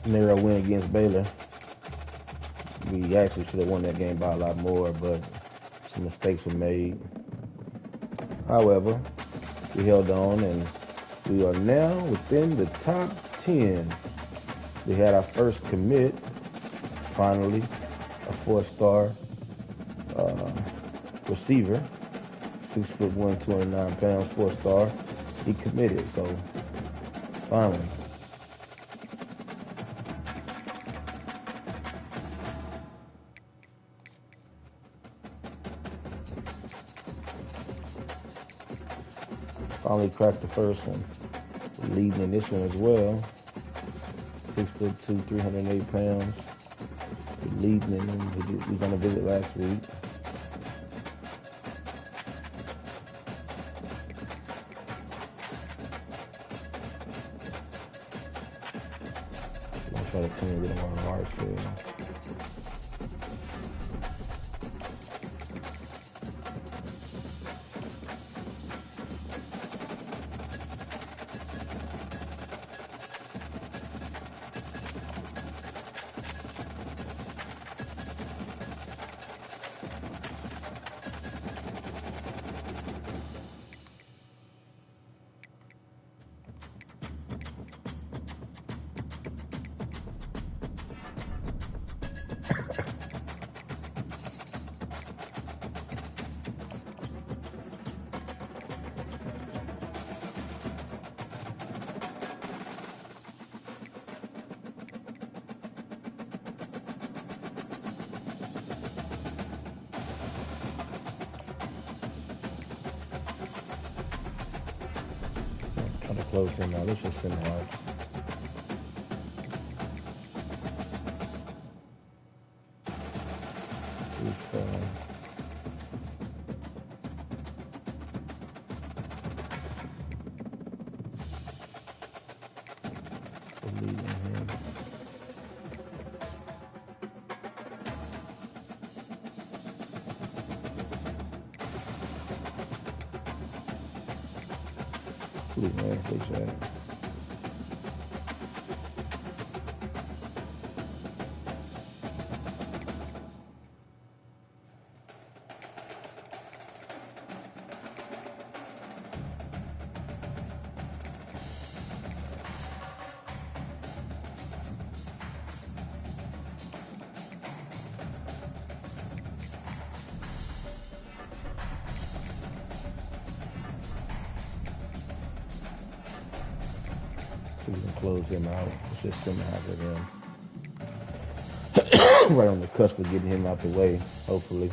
narrow win against Baylor. We actually should have won that game by a lot more, but some mistakes were made. However, we held on, and we are now within the top 10. We had our first commit, finally, a 4-star receiver, 6'1", 209 pounds, 4-star. He committed, so finally. Finally cracked the first one. Leading in this one as well. 6'2", 308 pounds. Leading in them. We was on a visit last week. I'm gonna try to come in with him on March sale. Trying to close him out. Let's just send him out. Man, they chat. We can close him out. Let's just send him after him. Right on the cusp of getting him out the way, hopefully.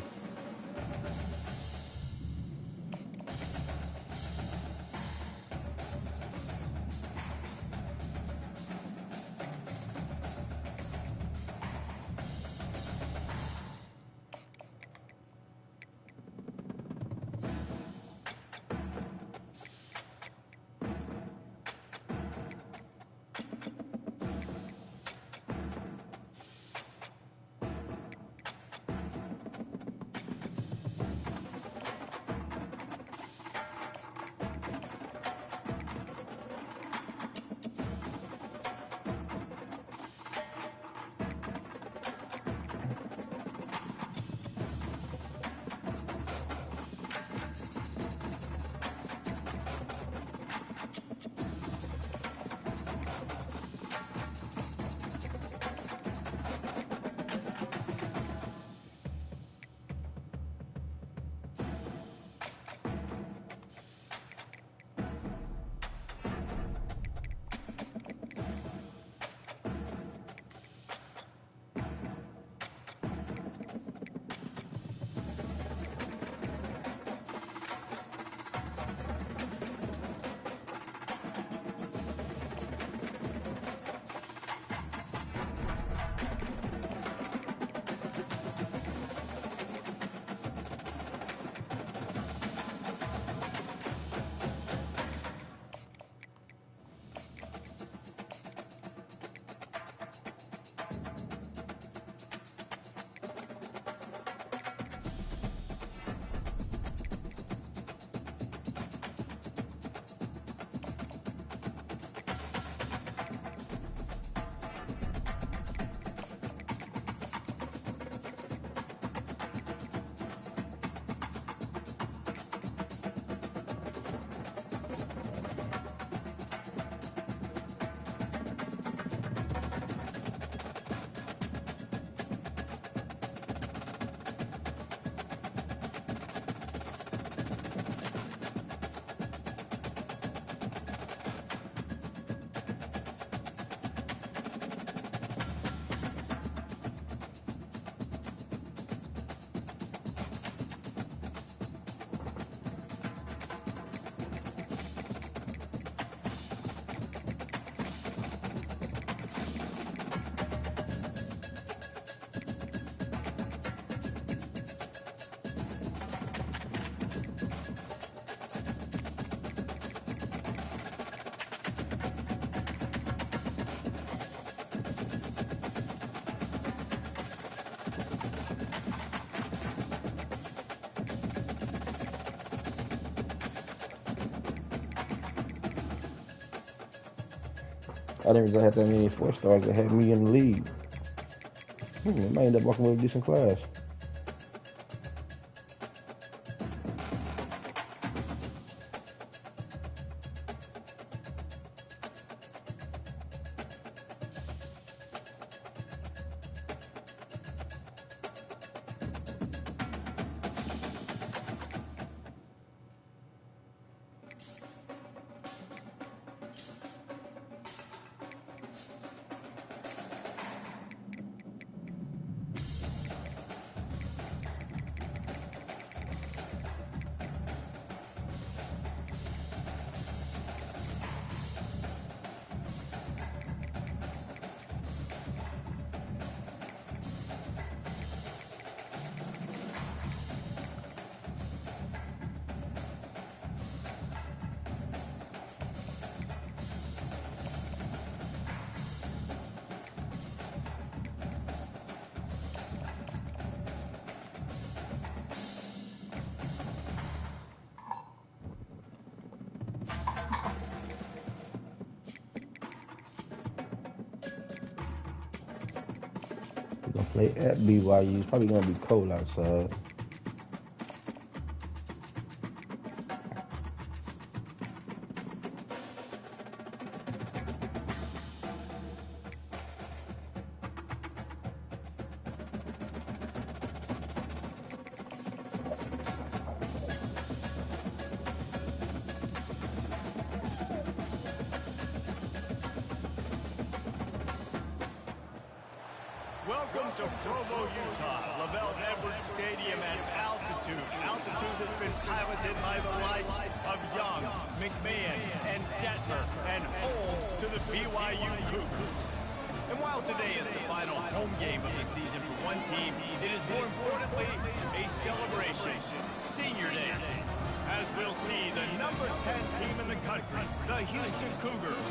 I didn't realize I had that many 4-stars that had me in the league. I might end up walking with a decent class. Gonna play at BYU. It's probably gonna be cold outside. Welcome to Provo, Utah, Lavelle Edwards Stadium at altitude. Altitude that's been piloted by the likes of Young, McMahon, and Detmer, and home to the BYU Cougars. And while today is the final home game of the season for one team, it is more importantly a celebration, Senior Day. As we'll see, the number 10 team in the country, the Houston Cougars,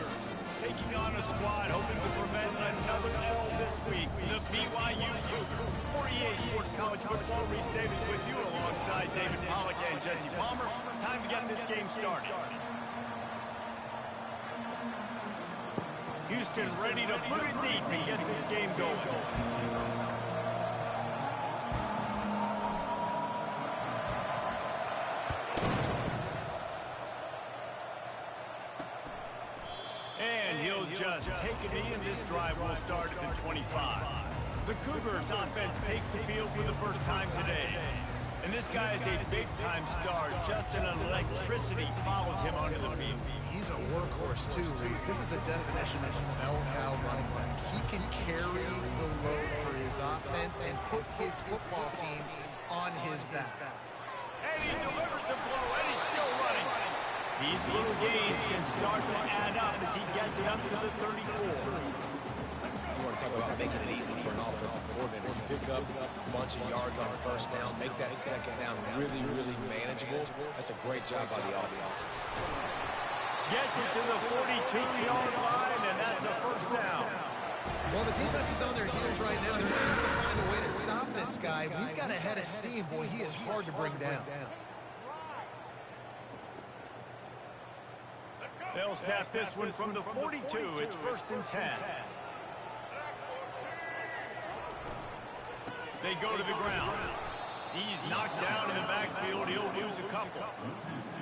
taking on a squad hoping to prevent another L this week, the BYU Cougars. For EA Sports College Football, Reese Davis with you alongside David Pollack and Jesse Palmer. Time to get this game started. Houston ready to put it deep and get this game going. Just take a knee, and this drive will start at the 25. The Cougars offense takes the field for the first time today. And this guy is a big-time star. Just an electricity follows him onto the field. He's a workhorse, too, Reese. This is a definition of a bell cow running back. He can carry the load for his offense and put his football team on his back. And he delivers the blow, and he's still running. These little gains can start to add up as he gets it up to the 34. You want to talk about making it easy for an offensive coordinator. You pick up a bunch of yards on first down, make that second down really, really manageable. That's a great job by the offense. Gets it to the 42-yard line, and that's a first down. Well, the defense is on their heels right now. They're trying to find a way to stop this guy. When he's got a head of steam, boy, he is hard to bring down. They'll snap this one from the 42. It's 1st and 10. They go to the ground. He's knocked down in the backfield. He'll lose a couple.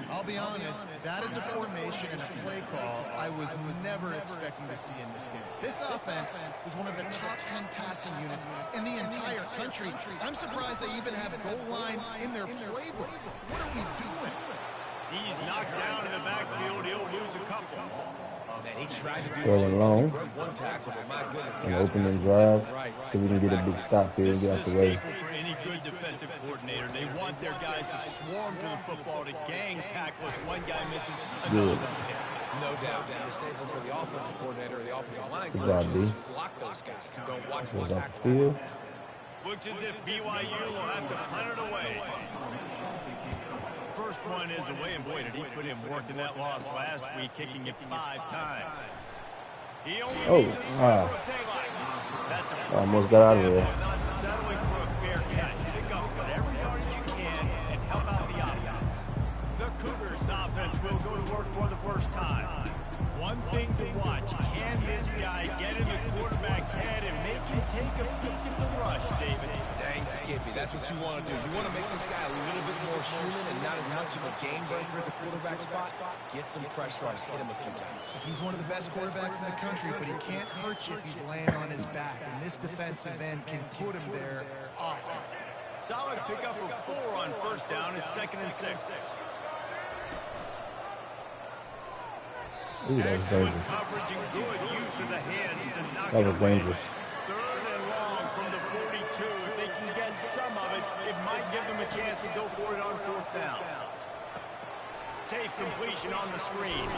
I'll be honest, that is a formation and a play call I was never expecting to see in this game. This offense is one of the top 10 passing units in the entire country. I'm surprised they even have goal line in their playbook. What are we doing? He's knocked down in the backfield. He'll lose a couple. Man, he tried to do Going long. one tackle, but my goodness, An opening drive, so we can get a big stop here and get out the way. This is a staple for any good defensive coordinator. They want their guys to swarm to the football, to gang tackle. If one guy misses, another one's there. No doubt. And the staple for the offensive coordinator or the offensive line Good job, coaches, D. block those guys. Don't watch them Goes off the tackle. field. Looks as if BYU will have to punt it away. First one is away, and boy, did he put in work in that loss last week, kicking it 5 times. He only needs a score if they like. That's a Almost got out of there. not settling for a fair catch. Pick up whatever yardage you can and help out the offense. The Cougars offense will go to work for the first time. One thing to watch, can this That's what you want to do. You want to make this guy a little bit more human and not as much of a game breaker at the quarterback spot. Get some pressure on him, hit him a few times. He's one of the best quarterbacks in the country, but he can't hurt you if he's laying on his back. And this defensive end can put him there often. Solid pickup of 4 on first down. It's 2nd and 6. Ooh, that was Excellent dangerous. coverage and good use of the hands to knock That it was away. dangerous. 3rd and long from the 42. If they can get some of it, it might give them a chance to go for it on 4th down. Safe completion on the screen.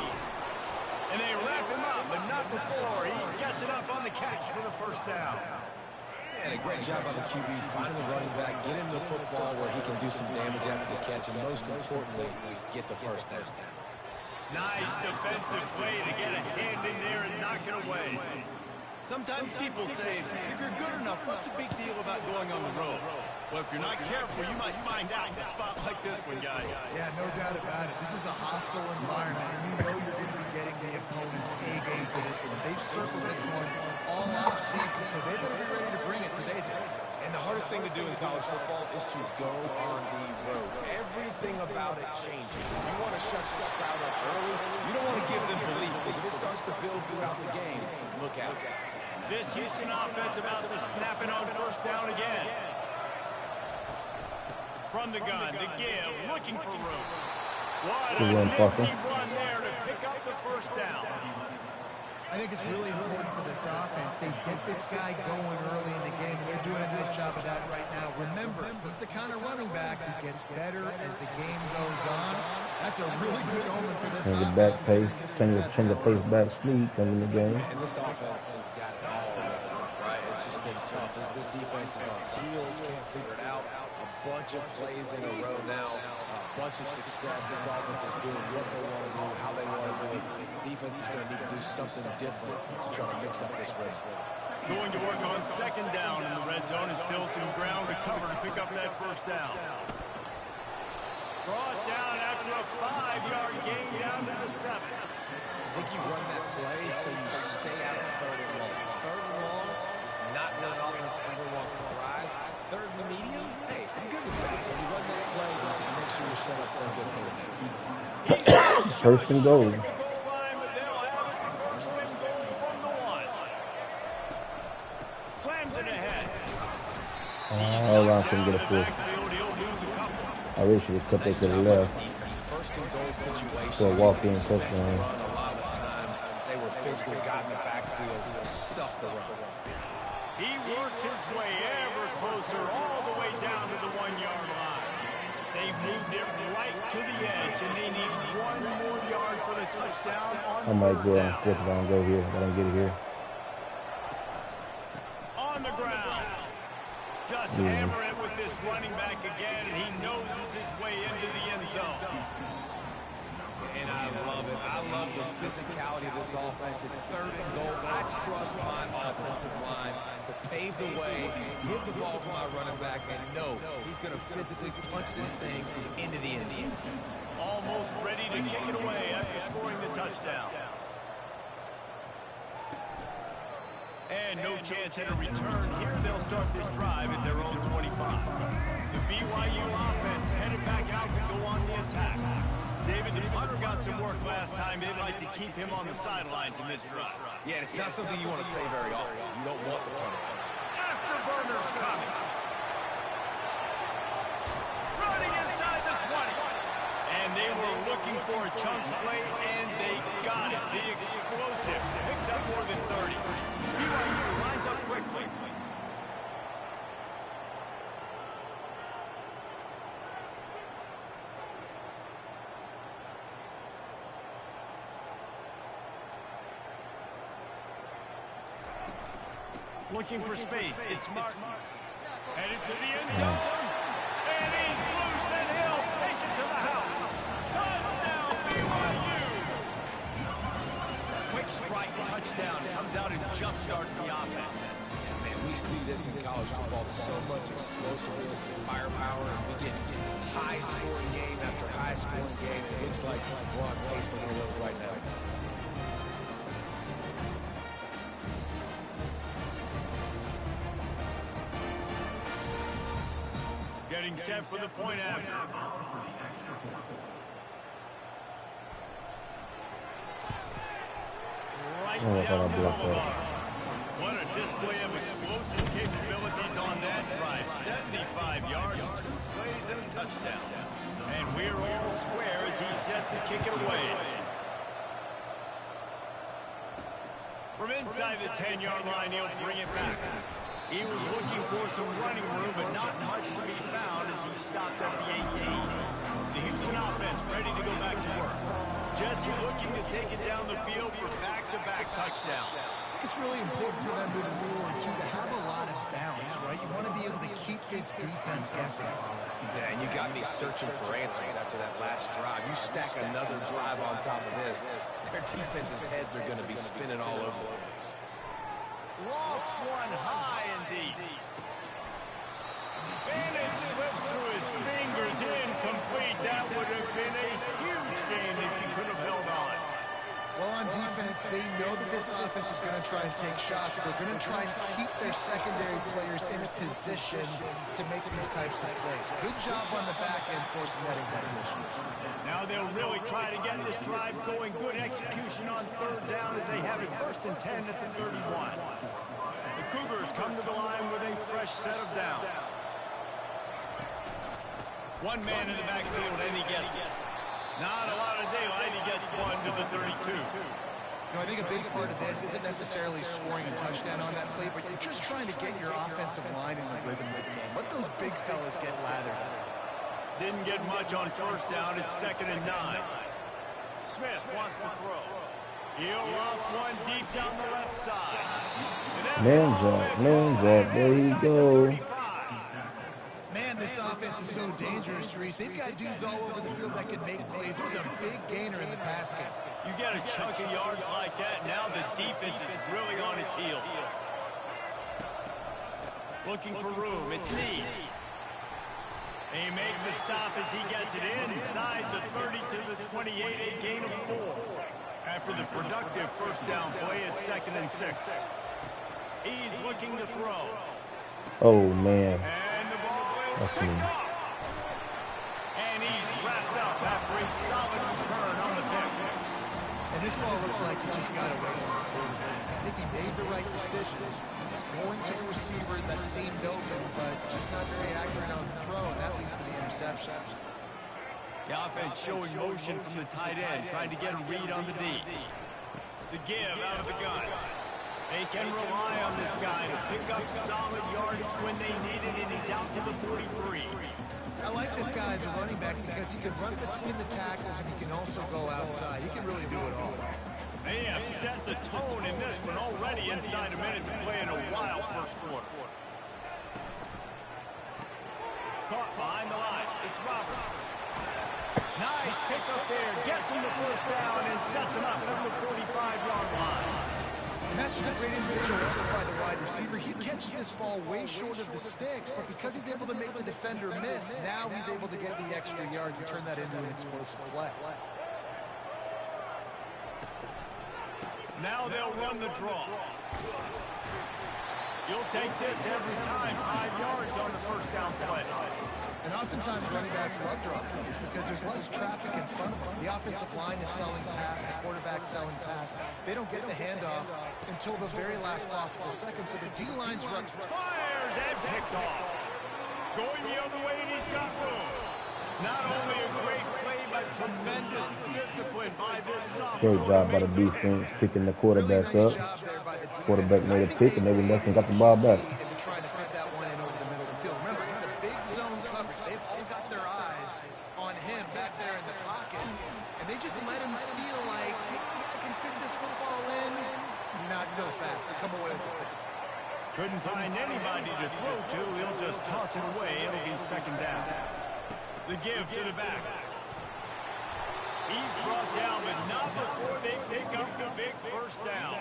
And they wrap him up, but not before he gets enough on the catch for the 1st down. And a great job by the QB, finding the running back, get him the football where he can do some damage after the catch, and most importantly, get the 1st down. Nice defensive play to get a hand in there and knock it away. Sometimes people say, if you're good enough, what's the big deal about going on the road? Well, if you're not careful, you might find out in a spot like this one, guys. Yeah, no doubt about it. This is a hostile environment, and you know you're going to be getting the opponent's A-game for this one. They've circled this one all off-season, so they better be ready to bring it today. And the hardest thing to do in college football is to go on the road. Everything about it changes. If you want to shut this crowd up early, you don't want to give them belief, because if it starts to build throughout the game, look out. This Houston offense about to snap it on 1st down again. From the gun, to give, looking for room. What a nifty run there to pick up the 1st down. I think it's really important for this offense. They get this guy going early in the game, and they're doing a nice job of that right now. Remember, he's the kind of running back who gets better as the game goes on. That's a really good omen for this Change the offense. back pace, change the pace back sneak coming in the game. And this offense has got it all right. It's just been tough. This defense is on its heels, can't figure it out. A bunch of plays in a row now, a bunch of success. This offense is doing what they want to do, how they want to do it. Defense is going to need to do something different to try to mix up this rhythm. Going to work on 2nd down in the red zone, and still some ground to cover to pick up that 1st down. Brought down after a 5-yard gain down to the 7. I think you run that play so you stay out of 3rd and long. 3rd and long is not where an offense ever wants to thrive. 3rd and medium, hey, I'm good with that. So you run that play to make sure you're set up for a good 3rd down. 1st and goal. Slams it ahead. All around couldn't get a full. I wish he was cut that to the left. For a walk-in touchdown. A lot of the times they were physical, got in the backfield, stuffed the run. He works his way ever closer, all the way down to the 1-yard line. They've moved it right to the edge, and they need 1 more yard for the touchdown on I might 3rd go on down. 4th down, go here. I don't get it here. On the ground. Just hammer it with this running back again, and he noses his way into the end zone. And I love it. I love the physicality of this offense. It's 3rd and goal. I trust my offensive line to pave the way, give the ball to my running back, and know he's going to physically punch this thing into the end zone. Almost ready to kick it away after scoring the touchdown. And no chance at a return here. They'll start this drive at their own 25. The BYU offense headed back out to go on the attack. David, the punter got some work last time. They'd like to keep him on the sidelines in this drive. Yeah, and it's not something you want to say very often. You don't want the punter. Afterburners coming. Running inside the 20. And they were looking for a chunk play, and they got it. The explosive picks up more than 30. BYU lines up quickly. Looking for space. It's Martin. Headed to the end zone. And he's loose, and he'll take it to the house. Touchdown, BYU. Quick strike touchdown. Comes out and jumpstarts the offense. Yeah, man, we see this in college football. So much explosiveness and firepower. And we get high-scoring game after high-scoring game. And it looks like we're on pace for one of those right now. Getting set for the point after. Right down the boulevard. What a display of explosive capabilities on that drive. 75 yards, 2 plays, and a touchdown. And we're all square as he's set to kick it away. From inside the 10-yard line, he'll bring it back. He was looking for some running room, but not much to be found as he stopped at the 18. The Houston offense ready to go back to work. Jesse looking to take it down the field for back-to-back touchdowns. It's really important for them moving forward, too, to have a lot of bounce, right? You want to be able to keep this defense guessing. Yeah, and you got me searching for answers after that last drive. You stack another drive on top of this, their defense's heads are going to be spinning all over the place. Lofts one high and deep. And it slips through his fingers, incomplete. That would have been a huge gain if he could have held on. Well, on defense, they know that this offense is going to try and take shots. They're going to try and keep their secondary players in a position to make these types of plays. Good job on the back end forcing that incompletion. Now they'll really try to get this drive going. Good execution on third down as they have it 1st and 10 at the 31. The Cougars come to the line with a fresh set of downs. One man in the backfield, and he gets it. Not a lot of daylight. He gets one to the 32. I think a big part of this isn't necessarily scoring a touchdown on that play, but you're just trying to get your offensive line in the rhythm of the game. Let those big fellas get lathered up. Didn't get much on 1st down. It's 2nd and 9. Smith wants to throw. He'll off one deep down the left side. Man drop, there you go. Man, this offense is so dangerous, Reese. They've got dudes all over the field that can make plays. There's a big gainer in the pass game. You get a chunk of yards like that, now the defense is really on its heels. Looking for room, it's Need. They make the stop as he gets it inside the 30 to the 28, a gain of 4. After the productive 1st down play, it's 2nd and 6. He's looking to throw. Oh, man. And the ball is picked off. And he's wrapped up after a solid return on the pick. And this ball looks like he just got away from the quarterback. I think he made the right decision. He's going to the receiver that seemed open, but just not very accurate on the throw, and that leads to the interception. The offense showing motion from the tight end, trying to get a read on the D. The give out of the gun. They can rely on this guy to pick up solid yardage when they need it, and he's out to the 43. I like this guy as a running back because he can run between the tackles and he can also go outside. He can really do it all. They have set the tone in this one already inside a minute to play in a wild 1st quarter. Caught behind the line. It's Roberts. Nice pick up there. Gets him the 1st down and sets him up at the 45-yard line. And that's just a great individual effort by the wide receiver. He catches this ball way short of the sticks, but because he's able to make the defender miss, now he's able to get the extra yards and turn that into an explosive play. Now they'll run the draw. You'll take this every time. 5 yards on the 1st down play. And oftentimes running backs love draw plays because there's less traffic in front of them. The offensive line is selling pass, the quarterback's selling pass. They don't get the handoff until the very last possible second, so the D-line's run. Fires and picked off. Going the other way, and he's got room. Not only a great play, but tremendous discipline by this sophomore. Great job by the defense, picking the quarterback up. Quarterback made a pick, and every left and got the ball back. Trying to fit that one in over the middle of the field. Remember, it's a big zone coverage. They've all got their eyes on him back there in the pocket, and they just let him feel like, maybe I can fit this football in. Not so fast. They come away with the pick. Couldn't find anybody to throw to. He'll just toss it away. It'll be 2nd down. The give to the back. He's brought down, but not before they pick up the big 1st down.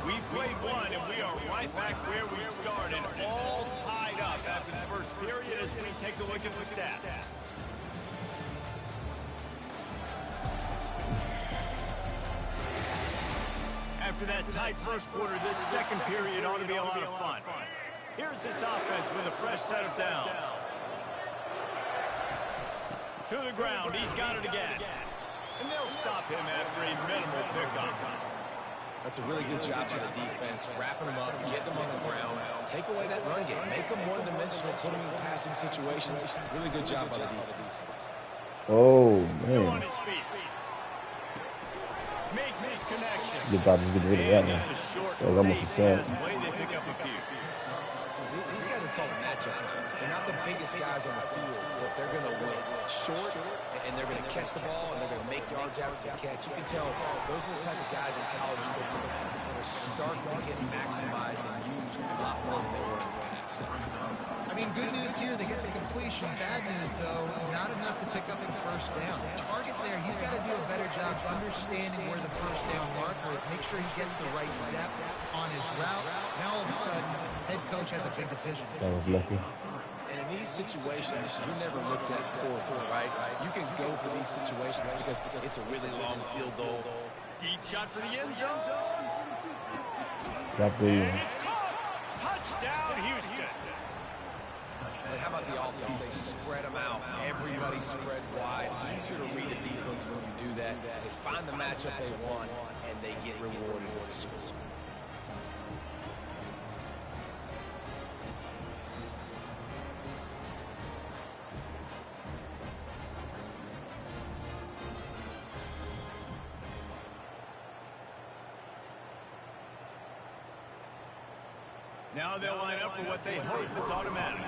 We played one, and we are right back where we started, all tied up after the 1st period as we take a look at the stats. After that tight first quarter, this second period ought to be a lot of fun. Here's this offense with a fresh set of downs. To the ground, he's got it again. And they'll stop him after a minimal pickup. That's a really good job by the defense, wrapping them up, getting them on the ground, take away that run game, make them one-dimensional, put them in passing situations. Really good job by the defense. Oh, Still man. on his feet. Makes his connection. You're about to get rid of that And one. just a short, That was almost a safe sack. pass play. They pick up a few. These guys are called matchup guys. They're not the biggest guys on the field, but they're going to win short, and they're going to catch the ball, and they're going to make yards after the catch. You can tell those are the type of guys in college football that are starting to get maximized and used a lot more than they were in the past. I mean, good news here, they get the completion. Bad news, though, not enough to pick up the first down. Target there, he's got to do a better job understanding where the first down marker is, make sure he gets the right depth on his route. Now, all of a sudden, head coach has a big decision. That was lucky. And in these situations, you're never looked at poorly, right? You can go for these situations because it's a really long field goal. Deep shot for the end zone. Got the And it's caught. Touchdown, Houston. And how about the offense? They spread them out. Everybody spread wide. Easier to read a defense when you do that. They find the matchup they want, and they get rewarded with the score. Now they'll line up for what they hope is automatic.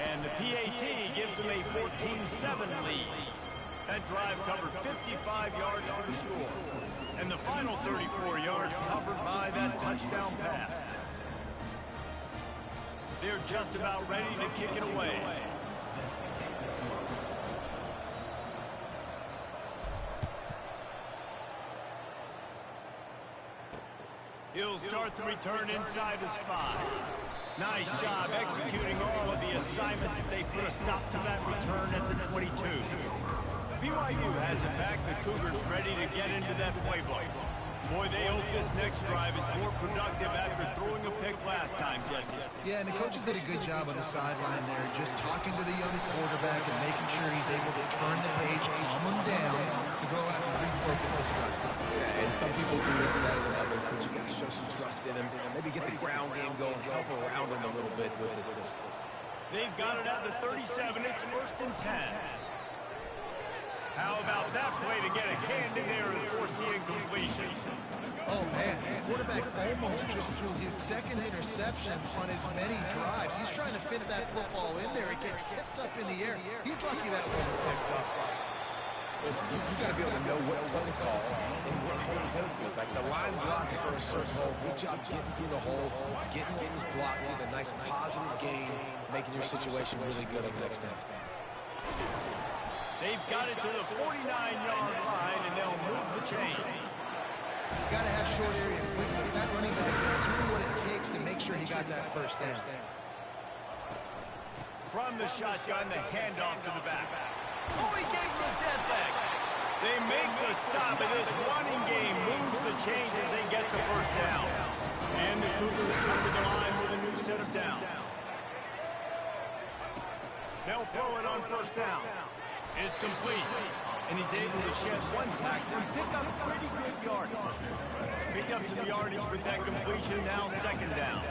And the PAT gives them a 14-7 lead. That drive covered 55 yards for the score. And the final 34 yards covered by that touchdown pass. They're just about ready to kick it away. He'll start the return inside his 5. Nice job executing all of the assignments as they put a stop to that return at the 22. BYU has it back. The Cougars ready to get into that playbook. Boy, they hope this next drive is more productive after throwing a pick last time, Jesse. Yeah, and the coaches did a good job on the sideline there, just talking to the young quarterback and making sure he's able to turn the page, calm him down to go out and refocus this drive. Yeah, and some people do it better than others, but you got to show some trust in him. Maybe get the ground game going, help around him a little bit with this system. They've got it at the 37. It's 1st and 10. How about that play to get a hand in there and force the incompletion? Oh, man, the quarterback almost just threw his second interception on as many drives. He's trying to fit that football in there. It gets tipped up in the air. He's lucky that wasn't picked up. Listen, you got to be able to know what play to call and what hole to go through. Like the line blocks for a certain hole. Good job getting through the hole, getting what was blocked, getting a nice positive gain, making your situation really good on the next down. They've got it to the 49-yard line, and they'll move the chains. You got to have short area quickness. That running back doing what it takes to make sure he got that first down. From the shotgun, the handoff to the back. Oh, he gave him a dead leg. They make the stop, and this running game moves the chains as they get the first down. And the Cougars come to the line with a new set of downs. They'll throw it on first down. It's complete. And he's able to shed one tackle and pick up pretty good yardage. Picked up some yardage with that completion, now 2nd down.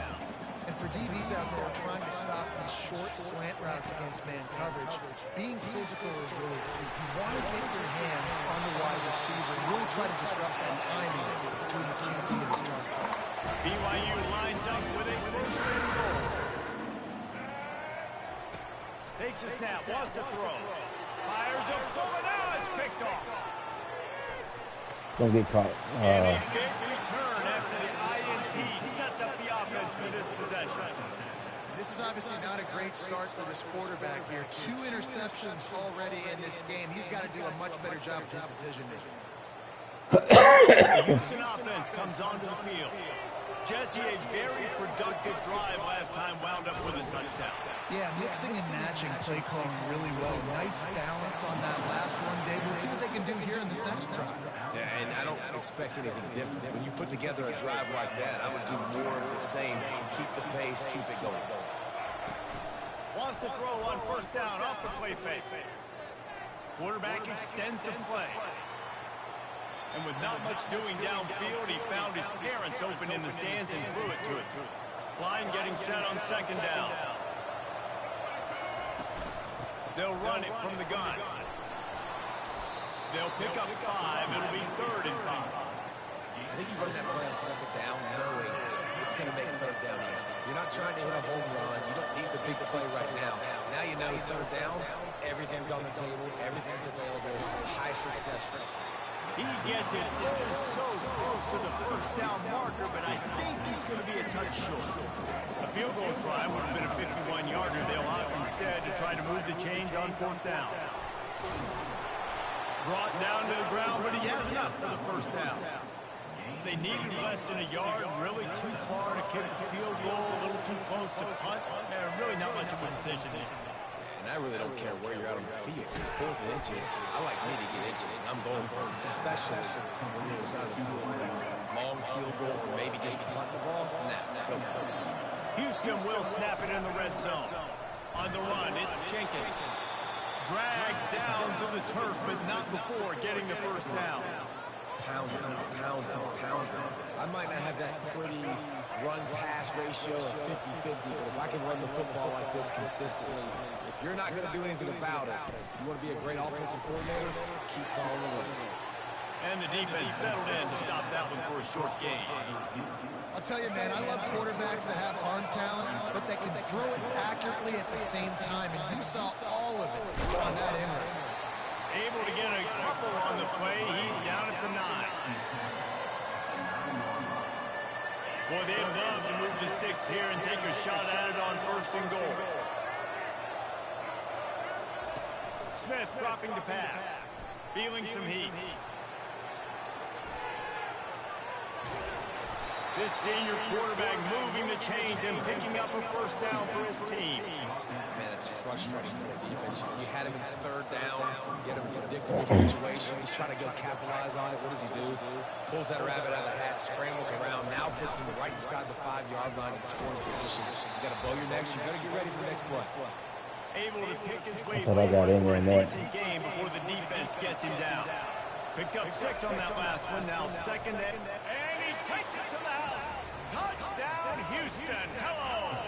And for DBs out there trying to stop these short slant routes against man coverage, being physical is really key. You want to get your hands on the wide receiver and really try to disrupt that timing between the QB and his target. BYU lines up with a 1st and goal. Takes a snap, wants to throw. Fires a bullet, now it's picked off. Don't get caught. And a big return after the INT sets up the offense for this possession. This is obviously not a great start for this quarterback here. 2 interceptions already in this game. He's got to do a much better job with his decision-making. The Houston offense comes onto the field. Jesse, a very productive drive last time, wound up with a touchdown. Yeah, mixing and matching play calling really well. Nice balance on that last one, David. see what they can do here in this next drive. Yeah, and I don't expect anything different. When you put together a drive like that, I would do more of the same. Keep the pace, keep it going. Wants to throw on first down off the play fake. Quarterback extends the play. And with not much doing downfield, he found his parents open in the stands and threw it to it. Line getting set on second down. They'll run it from the gun. They'll pick up 5. It'll be 3rd and 5. I think you run that play on second down knowing it's going to make third down easy. You're not trying to hit a home run. You don't need the big play right now. Now you know third down, everything's on the table, everything's available, high success rate. He gets it so close to the first down marker, but I think he's going to be a touch short. A field goal try would have been a 51-yarder. They'll opt instead to try to move the chains on 4th down. Brought down to the ground, but he has enough for the first down. They needed less than a yard, really too far to kick a field goal, a little too close to punt. Really not much of a decision there. And I really don't care where you're out on the field. 4th and inches, I like me to get inches. I'm going for it, especially when you're inside the field. Long field goal or maybe just punt the ball. Nah, go for it. Houston will snap it in the red zone. On the run, it's Jenkins. Dragged down to the turf, but not before getting the first down. Pound him, pound him, pound him. I might not have that pretty run-pass ratio of 50-50, but if I can run the football like this consistently, if you're not going to do anything about it, you want to be a great offensive coordinator, keep calling the run. And the defense settled in to stop that one for a short gain. I'll tell you, man, I love quarterbacks that have arm talent, but that can throw it accurately at the same time, and you saw all of it on that end run. Able to get a couple on the play. He's down at the 9. Boy, they'd love to move the sticks here and take a shot at it on 1st and goal. Smith dropping the pass. Feeling some heat. This senior quarterback moving the chains and picking up a first down for his team. Man, it's frustrating for a defense. You had him in 3rd down. You had him in a predictable situation. You try to go capitalize on it. What does he do? Pulls that rabbit out of the hat, scrambles around, now puts him right inside the 5-yard line in scoring position. You got to bow your necks. You got to get ready for the next play. Able to pick his way I got in for a there. decent game before the defense gets him down. Picked up 6 on that last one. Now 2nd and he takes it to the house. Touchdown, Houston. Hello.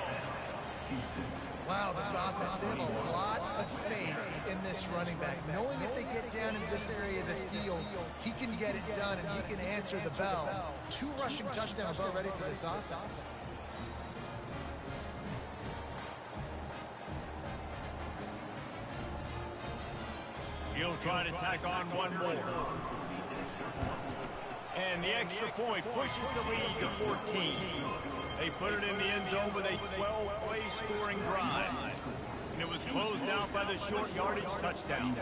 Wow, this offense, they have a lot of faith in this running back, knowing if they get down in this area of the field, he can get it done and he can answer the bell. 2 rushing touchdowns already for this offense. He'll try to tack on one more. And the extra point pushes the lead to 14. They put it in the end zone with a 12-play scoring drive. And it was closed out by the short yardage touchdown.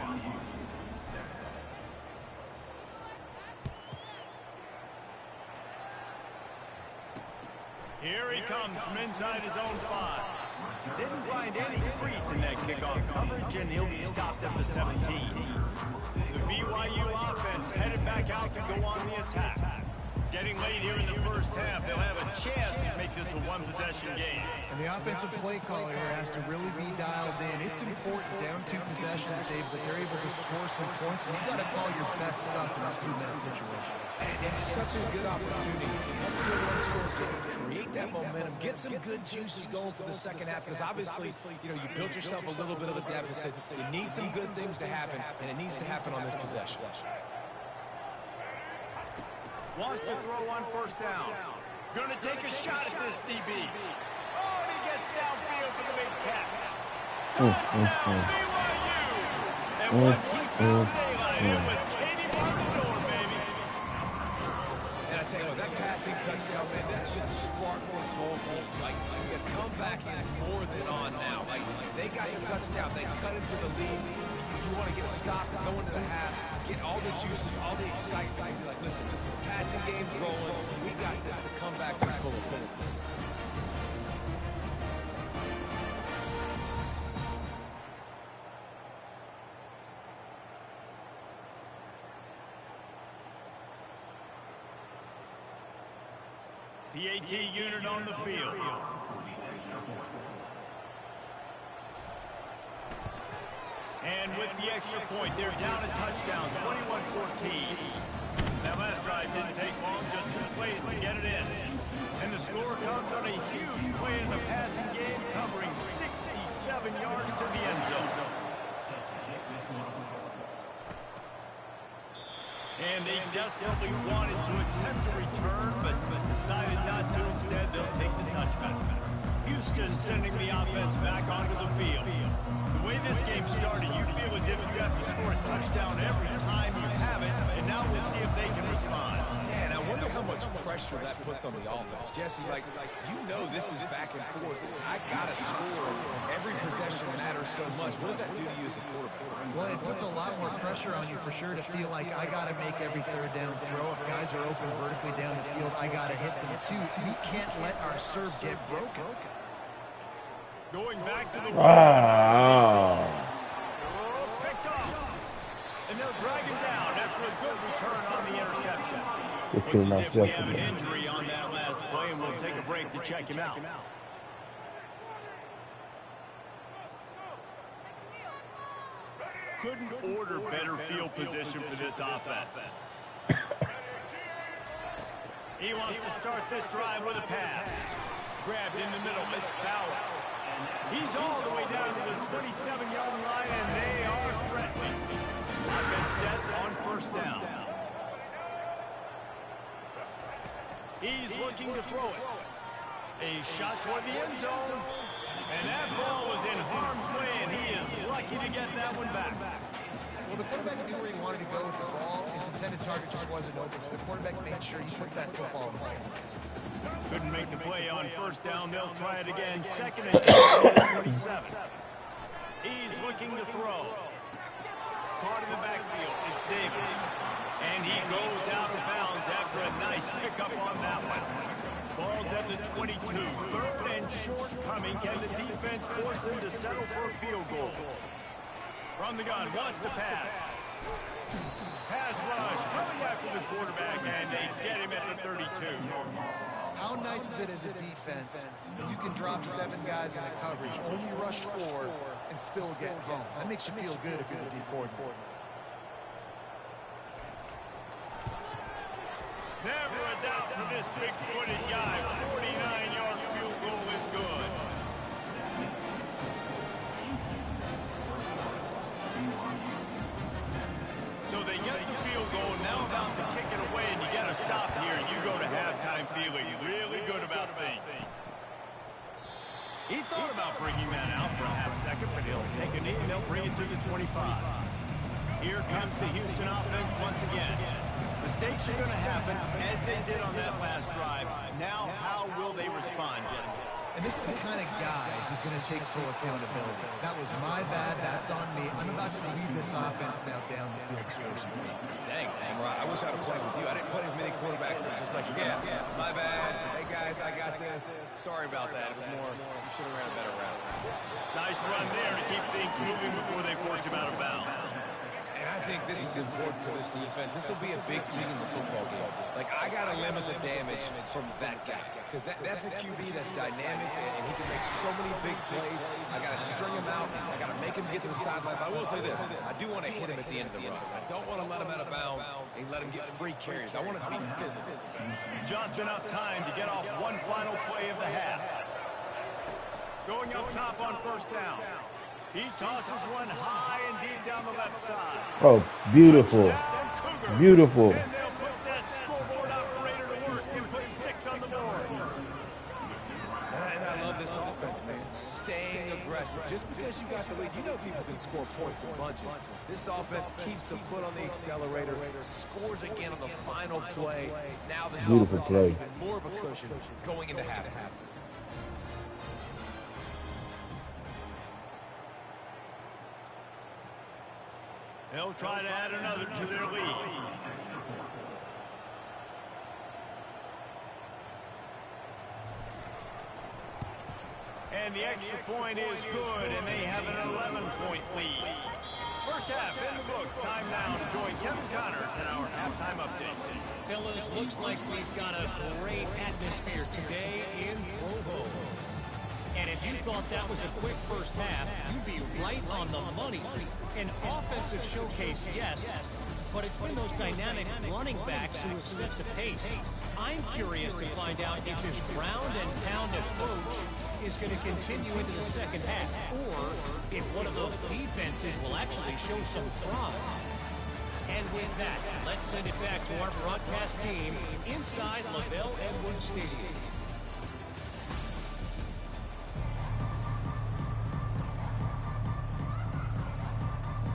Here he comes from inside his own 5. Didn't find any crease in that kickoff coverage, and he'll be stopped at the 17. The BYU offense headed back out to go on the attack. Getting late here in the first half, they'll have a chance to make this a one-possession game. And the offensive play caller here has to really be dialed in. It's important down 2 possessions, Dave, that they're able to score some points. And you got to call your best stuff in this 2-minute situation. And it's such a good opportunity to come to a one-score game, create that momentum, get some good juices going for the second half, because obviously, you know, you built yourself a little bit of a deficit. You need some good things to happen, and it needs to happen on this possession. Wants to throw on first down. Gonna take a shot at this DB. Oh, and he gets downfield for the big catch. Touchdown, BYU! And once he found daylight, it was Katie by the door, baby. And I tell you what, that passing touchdown, man, that should spark this whole team. Like, the comeback is more than on now. Like, they got the touchdown. They cut into the lead. You want to get a stop and go into the half, get all the juices, all the excitement. Be like, listen, the passing game's rolling. We got this. The comebacks are full of fun. The AT unit on the field. And with the extra point, they're down a touchdown, 21-14. That last drive didn't take long, just 2 plays to get it in. And the score comes on a huge play in the passing game, covering 67 yards to the end zone. And they desperately wanted to attempt a return, but decided not to. Instead, they'll take the touchback. Houston sending the offense back onto the field. The way this game started, you feel as if you have to score a touchdown every time you have it, and now we'll see if they can respond. Yeah, and I wonder how much pressure that puts on the offense. Jesse, you know this is back and forth. I got to score. Every possession matters so much. What does that do to you as a quarterback? Well, it puts a lot more pressure on you for sure to feel like I got to make every third down throw. If guys are open vertically down the field, I got to hit them too. We can't let our serve get broken. Going back to the Wow. picked off. And they'll drag him down after a good return on the interception. Looks as if we have an injury on that last play, and we'll take a break to check him out. Couldn't order better field position for this offense. He wants to start this drive with a pass. Grabbed in the middle. It's Baylor. He's all the way down to the 27-yard line, and they are threatening. Offense set on first down. He's looking to throw it. A shot toward the end zone. And that ball was in harm's way, and he is lucky to get that one back. Well, the quarterback knew where he wanted to go with the ball. His intended target just wasn't open, so the quarterback made sure he put that football in the stands. Couldn't make the play on first down. They'll try it again. Second and 10, 27. He's looking to throw. Caught in the backfield. It's Davis. And he goes out of bounds after a nice pickup on that one. Ball's at the 22. Third and short coming. Can the defense force him to settle for a field goal? From the gun, wants to pass. Pass rush, coming after the quarterback, and they get him at the 32. How nice is it as a defense? You can drop 7 guys in a coverage, only rush 4, and still get home. That makes you feel good if you're the D coordinator. Never a doubt for this big-footed guy. 49-yard field goal is good. So they get the field goal, now about to kick it away, and you get a stop here, and you go to halftime feeling really good about things. He thought about bringing that out for a half second, but he'll take a knee and they'll bring it to the 25. Here comes the Houston offense once again. Mistakes are going to happen, as they did on that last drive. Now, how will they respond, Jesse? And this is the kind of guy who's going to take full accountability. That was my bad. That's on me. I'm about to lead this offense now down the field and score some points. Dang, right. I wish I'd have played with you. I didn't play with many quarterbacks that were just like, yeah, my bad. Hey, guys, I got this. Sorry about that. It was more, you should have ran a better route. Nice run there to keep things moving before they force him out of bounds. And I think this is important for this defense. This will be a big key in the football game. Like, I got to limit the damage from that guy. Because that's a QB that's dynamic, and he can make so many big plays. I got to string him out. I got to make him get to the sideline. But I will say this. I do want to hit him at the end of the runs. I don't want to let him out of bounds and let him get free carries. I want it to be physical. Just enough time to get off one final play of the half. Going up top on first down. He tosses one high and deep down the left side. Oh, beautiful. Beautiful. And they'll put that scoreboard operator to work and put 6 on the board. And I love this offense, man. Staying aggressive. Just because you got the lead, you know people can score points in bunches. This offense keeps the foot on the accelerator, scores again on the final play. Now this offense has even more of a cushion going into halftime. They'll try to add another to their lead. And the extra point is good, and they have an 11-point lead. First half in the books. Time now to join Kevin Connors in our halftime update. Fellas, looks like we've got a great atmosphere today in Provo. And if you thought that was a quick first half, you'd be right on the money. An offensive showcase, yes, but it's been those dynamic running backs who have set the pace. I'm curious to find out if this ground and pound approach is going to continue into the second half, or if one of those defenses will actually show some pride. And with that, let's send it back to our broadcast team inside LaVell Edwards Stadium.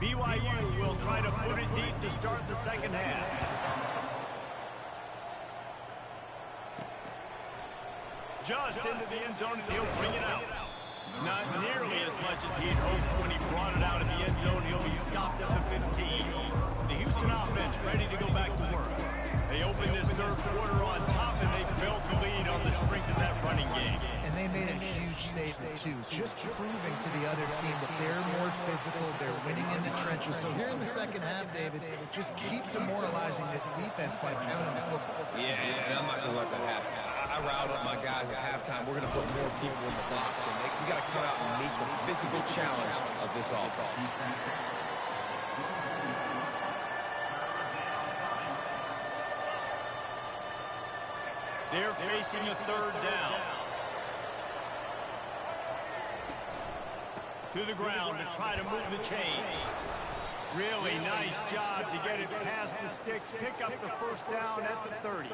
BYU will try to put it deep to start the second half. Just into the end zone, and he'll bring it out. Not nearly as much as he'd hoped when he brought it out of the end zone. He'll be stopped at the 15. The Houston offense ready to go back to work. They opened this third quarter on top, and they built the lead on the strength of that running game. And they made a huge statement, too, just proving to the other team that they're more physical, they're winning in the trenches. So here in the second half, David, just keep demoralizing this defense by pounding the football. Yeah, and I'm not going to let that happen. I riled up my guys at halftime. We're going to put more people in the box, and we got to come out and meet the physical challenge of this offense. They're facing a third down. To the ground to try to move the chains. Really nice job to get it past the sticks. Pick up the first down at the 30.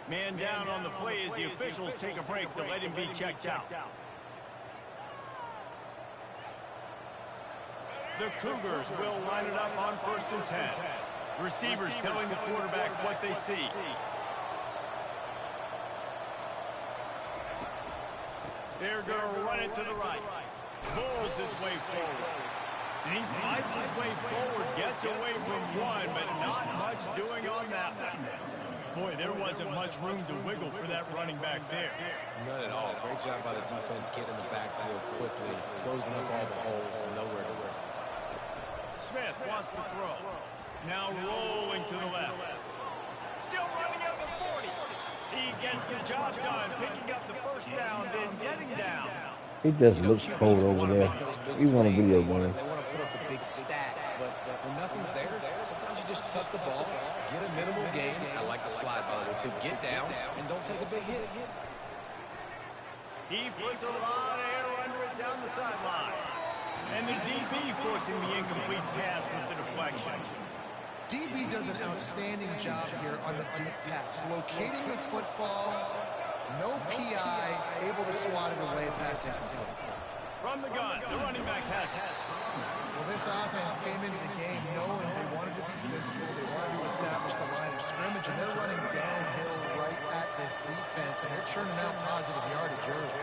Man down on the play as the officials take a break to let him be checked out. The Cougars will line it up on 1st and 10. Receivers telling the quarterback what they see. They're going to run it to the right. Bulls his way forward. And he fights his way forward, gets away from one, but not much doing on that one. Boy, there wasn't much room to wiggle for that running back there. None at all. Great job by the defense getting in the backfield quickly, closing up all the holes, nowhere to work. Smith wants to throw. Now rolling to the left. Still running at the 40. He gets the job done, picking up the first down, then getting down. He just looks cold over there. He's on a video game. They want to put up the big stats, but when nothing's there, sometimes you just tuck the ball, get a minimal gain. I like the slide, by the way, to get down and don't take a big hit. He puts a lot of air under it down the sideline. And the DB forcing the incomplete pass with the deflection. DB does an outstanding job here on the deep pass, locating the football, no PI, able to swat it away past incomplete. From the gun, the running back has it. Well, this offense came into the game knowing they wanted to be physical, they wanted to establish the line of scrimmage, and they're running downhill right at this defense, and they're churning out positive yardage early.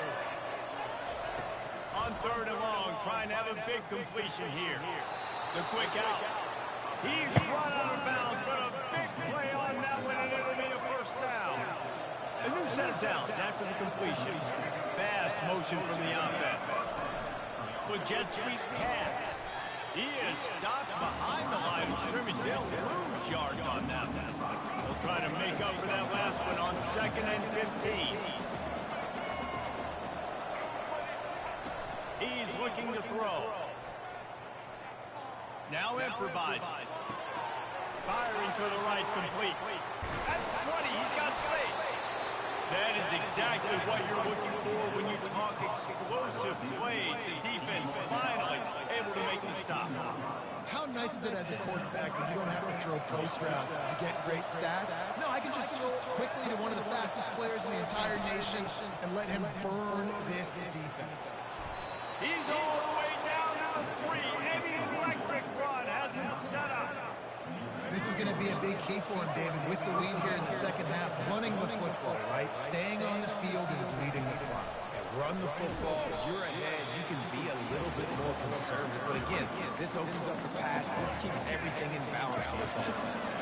On 3rd and long, trying to have a big completion here. The quick out. He's run out of bounds, but a big play on that one, and it'll be a first down. A new set of downs after the completion. Fast motion from the offense. With jet sweep pass. He is stopped behind the line of scrimmage. They'll lose yards on that one. They'll try to make up for that last one on 2nd and 15. He's looking to throw. Now improvising. Firing to the right, complete. At the 20, he's got space. That is exactly what you're looking for when you talk explosive plays. The defense finally able to make the stop. How nice is it as a quarterback when you don't have to throw post routes to get great stats? No, I can just throw it quickly to one of the fastest players in the entire nation and let him burn this defense. He's all the way down to the 3, and the electric run has him set up. This is going to be a big key for him, David, with the lead here in the second half, running the football, right? Staying on the field and leading the clock. Run the football. If you're ahead, you can be a little bit more conservative. But again, this opens up the pass. This keeps everything in balance for this offense.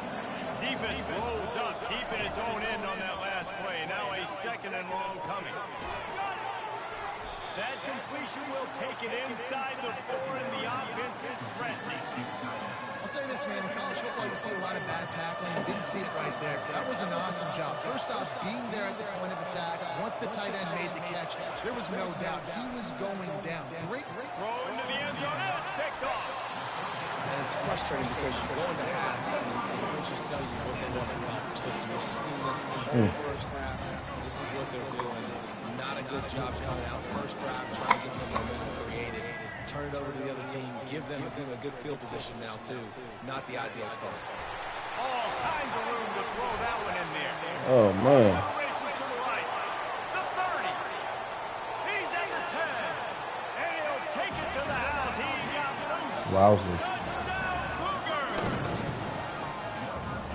Defense rolls up deep in its own end on that last play. Now a 2nd and long coming. That completion will take it inside the 4, and the offense is threatening. I'll say this, man. In college football, you see a lot of bad tackling. You didn't see it right there. That was an awesome job. First off, being there at the point of attack. Once the tight end made the catch, there was no doubt he was going down. Great throw into the end zone, and it's picked off. And it's frustrating because you go into half, and coaches tell you what they want to accomplish. Listen, we've seen this the whole first half. This is what they're doing. Not a good job coming out first drive, trying to get some momentum created. Turn it over to the other team. Give them a good field position now, too. Not the ideal start. All kinds of room to throw that one in there. Oh, man. Races to the right. The 30. He's at the 10. And he'll take it to the house. He got loose. Wowzers. Touchdown, Cougars.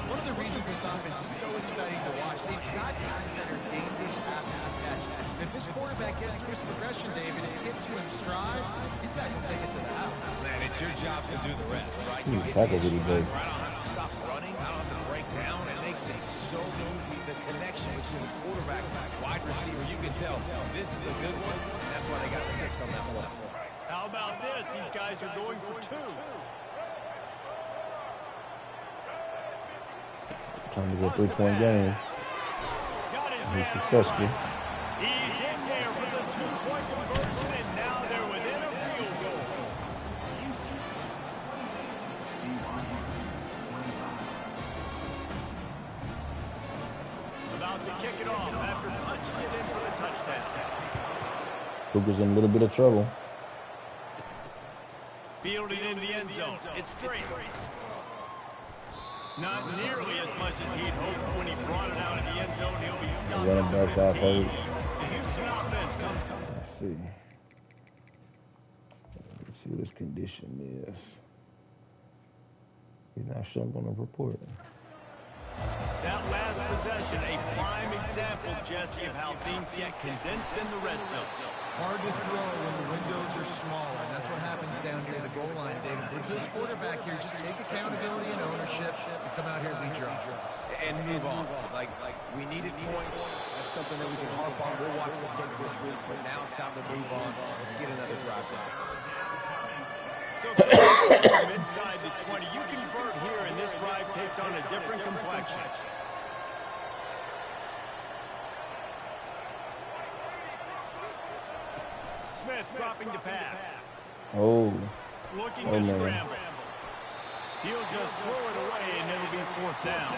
One of the reasons this offense is so exciting to watch, they've got guys that are dangerous after the catch. And if this quarterback gets through his progression, David, and gets you in stride, these guys will take it to the house. Man, it's your job to do the rest, right? You tackle really big. I don't have to stop running. I don't have to break down. It makes it so easy. The connection between the quarterback and wide receiver, you can tell this is a good one. That's why they got 6 on that play. How about this? These guys are going for 2. Trying to get a 3-point game. He's successful. He's in there for the 2-point conversion, and now they're within a field goal. About to kick it off after punching it in for the touchdown. Cougars in a little bit of trouble. Fielded in the end zone. It's straight. Not nearly as much as he'd hoped when he brought it out in the end zone. He'll be stopped. Running backs out hurt. The Houston offense comes. Let's see. Let's see what his condition is. He's not showing on the report. That last possession, a prime example, Jesse, of how things get condensed in the red zone. Hard to throw when the windows are smaller, and that's what happens down near the goal line, David. But for this quarterback here, just take accountability and ownership and come out here and lead your offense. And move on. Like we needed points. That's something that we can harp on. We'll watch the tape this week, but now it's time to move on. Let's get another drive down. So from inside the 20, you convert here, and this drive takes on a different complexion. Smith dropping to pass. Oh. Looking to scramble. He'll just throw it away, and it'll be 4th down.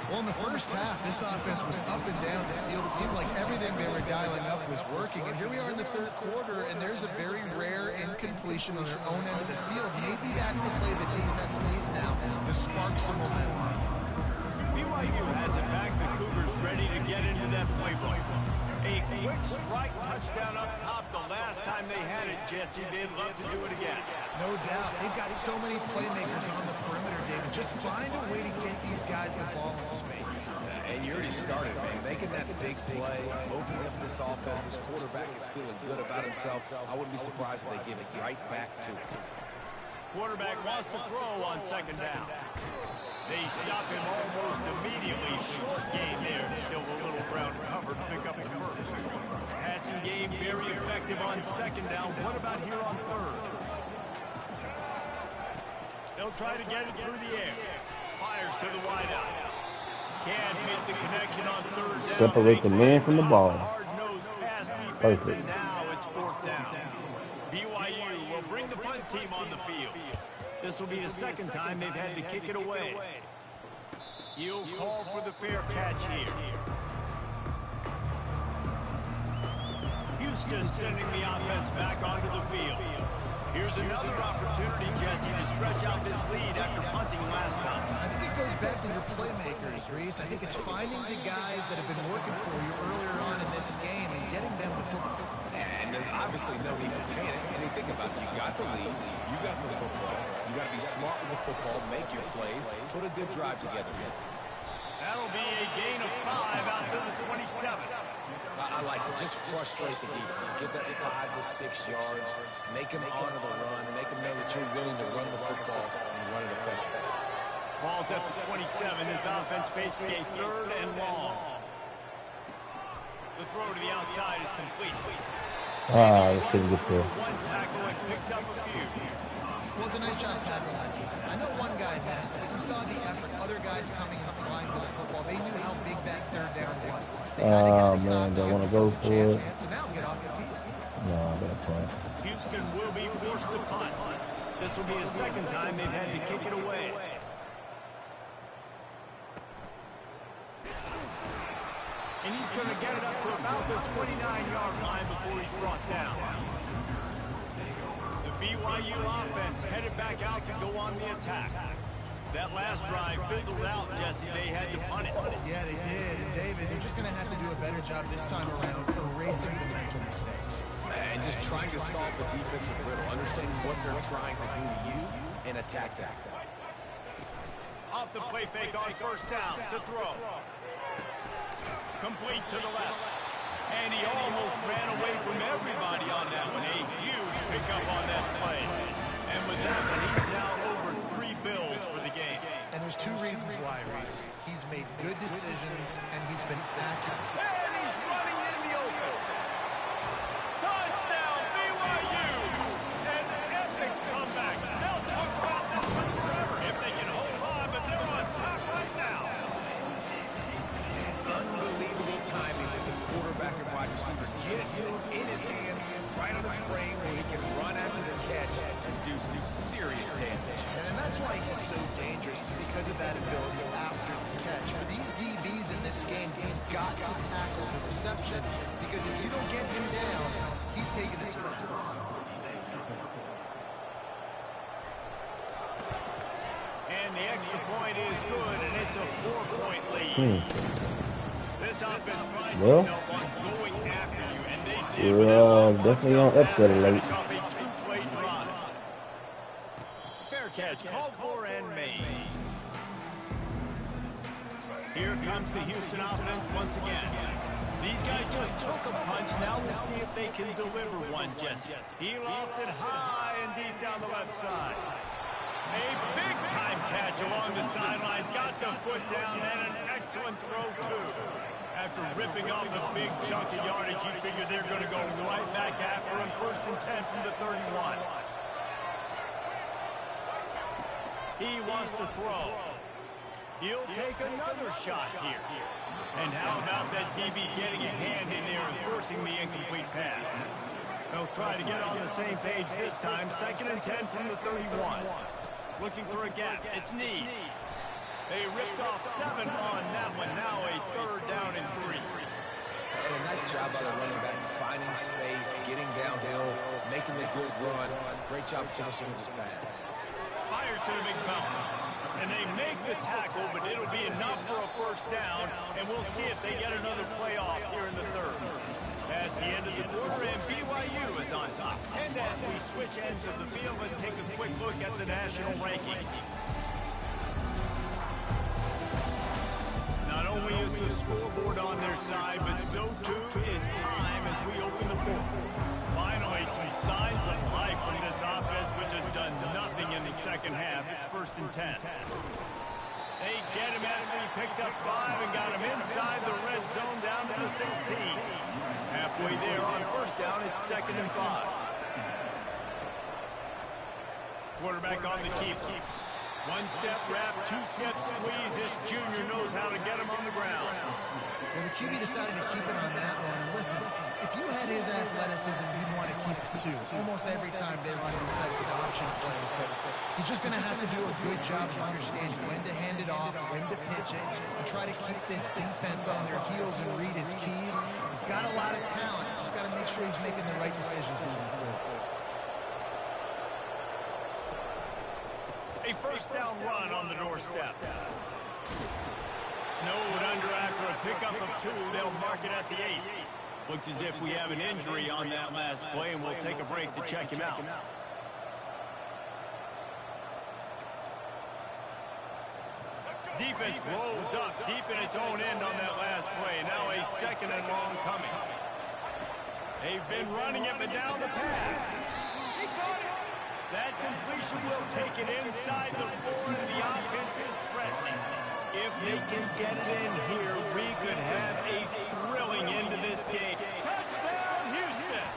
Well, in the first half, this offense was up and down the field. It seemed like everything they were dialing up was working. And here we are in the 3rd quarter, and there's a very rare incompletion on their own end of the field. Maybe that's the play the defense needs now to spark some momentum. BYU has it back. The Cougars ready to get into that playbook. A quick strike touchdown up top the last time they had it, Jesse. They'd love to do it again. No doubt. They've got so many playmakers on the perimeter, David. Just find a way to get these guys the ball in space. And you already started, man. Making that big play, opening up this offense. This quarterback is feeling good about himself. I wouldn't be surprised if they give it right back to him. Quarterback wants to throw on 2nd down. They stop him almost immediately. Short gain there. Still a little ground covered. Pick up the 1st. Passing game very effective on 2nd down. What about here on 3rd? They'll try to get it through the air. Fires to the wideout. Can't make the connection on 3rd down. Separate the man from the ball. Hard-nosed pass defense, Perfect. and now it's 4th down. BYU will bring the punt team on the field. This will be the 2nd time they've had to kick it away. He'll call for the fair catch here. Houston sending the offense back onto the field. Here's another opportunity, Jesse, to stretch out this lead after punting last time. I think it goes back to your playmakers, Reese. I think it's finding the guys that have been working for you earlier on in this game and getting them the football. And there's obviously no need to panic. I mean, think about it. You got the lead. You got the football. You got to be smart with the football, make your plays, put a good drive together. That'll be a gain of 5 out to the 27. I like it. Just frustrate the defense. Get that 5 to 6 yards. Make them honor the run. Make them know that you're willing to run the football and run it effectively. Ball's at the 27. This offense facing a 3rd and long. The throw to the outside is complete. Just couldn't get there. One tackle and picks up a few. Well, it's a nice job tackling that defense. I know one guy missed, but you saw the effort. Other guys coming and flying to the football. They knew how big that third down was. They had to get the stop Man, to they give want to go themselves a for chance it. to now get off the field. No, that point. Houston will be forced to punt. This will be a second time they've had to kick it away. And he's going to get it up to about the 29-yard line before he's brought down. The BYU offense headed back out to go on the attack. That last drive fizzled out, Jesse. They had to punt it. Yeah, they did. And David, they're just going to have to do a better job this time around erasing the mental mistakes. And just trying to solve the defensive riddle, understanding what they're trying to do to you, and attack that. Off the play fake on first down to throw. Complete to the left. And he almost ran away from everybody on that one. A huge pickup on that play. And with that one, he's now over 3 bills for the game. And there's 2 reasons why, Reese. He's made good decisions, and he's been accurate. And he's running in the open. Touchdown, BYU! An epic comeback. They'll talk about this one forever if they can hold on, but they're on top right now. Unbelievable timing with the quarterback and wide receiver. Get it to him in his hands, right on his frame where he can run after the catch and do some serious damage. And that's why he's so dangerous, because of that ability after the catch. For these DBs in this game, he's got to tackle the reception, because if you don't get him down, he's taking it to the house. And the extra point is good, and it's a 4-point lead. This offense prides itself on going after you, and they did. Definitely on upset alert. Off a 2-play drive. Fair catch called for and made. Here comes the Houston offense once again. These guys just took a punch. Now we'll see if they can deliver one, Jesse. He lofts it high and deep down the left side. A big-time catch along the sidelines. Got the foot down, and an excellent throw, too. After ripping off a big chunk of yardage, you figure they're going to go right back after him. 1st and 10 from the 31. He wants to throw. He'll take another shot here. And how about that DB getting a hand in there and forcing the incomplete pass? They'll try to get on the same page this time. 2nd and 10 from the 31. Looking for a gap. It's Need. They ripped off 7 on that one. Now a 3rd down and 3. And a nice job by the running back, finding space, getting downhill, making the good run. Great job finishing with his pads. Fires to the big fountain. And they make the tackle, but it'll be enough for a 1st down, and we'll see if they get another playoff here in the 3rd. That's the end of the quarter, and BYU is on top. And as we switch ends of the field, let's take a quick look at the national rankings. Not only is the scoreboard on their side, but so too is time as we open the 4th. Finally, some signs of life from this offense, which has done nothing in the 2nd half. It's 1st and 10. They get him after he picked up 5 and got him inside the red zone down to the 16. Halfway there on 1st down, it's 2nd and 5. Quarterback on the keep. 1-step wrap, 2-step squeeze. This junior knows how to get him on the ground. Well, the QB decided to keep it on that one. And listen, if you had his athleticism, you'd want to keep it too. Almost every time they run these types of option plays. But he's just going to have to do a good job of understanding when to hand it off, when to pitch it, and try to keep this defense on their heels and read his keys. He's got a lot of talent. Just got to make sure he's making the right decisions moving forward. A 1st down run on the doorstep. Snowed under after a pickup of 2. They'll mark it at the 8. Looks as if we have an injury on that last play, and we'll take a break to check him out. Defense rolls up deep in its own end on that last play. Now a 2nd and long coming. They've been running it, but now the pass. He caught it. That completion will take it inside the 4, and the offense is threatening. If they can get it in here, we could have a thrilling end to this game. Touchdown, Houston!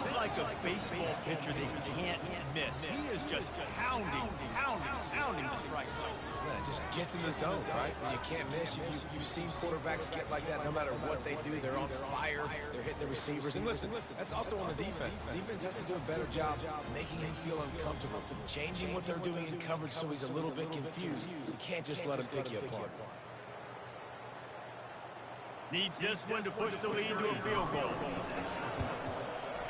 is like a baseball pitcher they can't miss. He is just pounding the strike zone. Yeah, it just gets in the zone, right? When you can't miss, you've seen quarterbacks get like that. No matter what they do, they're on fire. They're hitting the receivers. And listen, that's also on the defense. The defense has to do a better job making him feel uncomfortable, changing what they're doing in coverage so he's a little bit confused. You can't just let him pick you apart. Needs this one to push the lead to a field goal.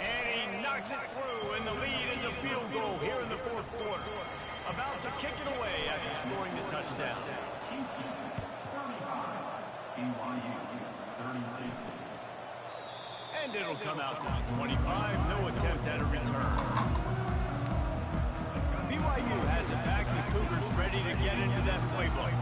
And he knocks it through, and the lead is a field goal here in the fourth quarter. About to kick it away after scoring the touchdown. And it'll come out to the 25. No attempt at a return. BYU has it back. The Cougars ready to get into that playbook.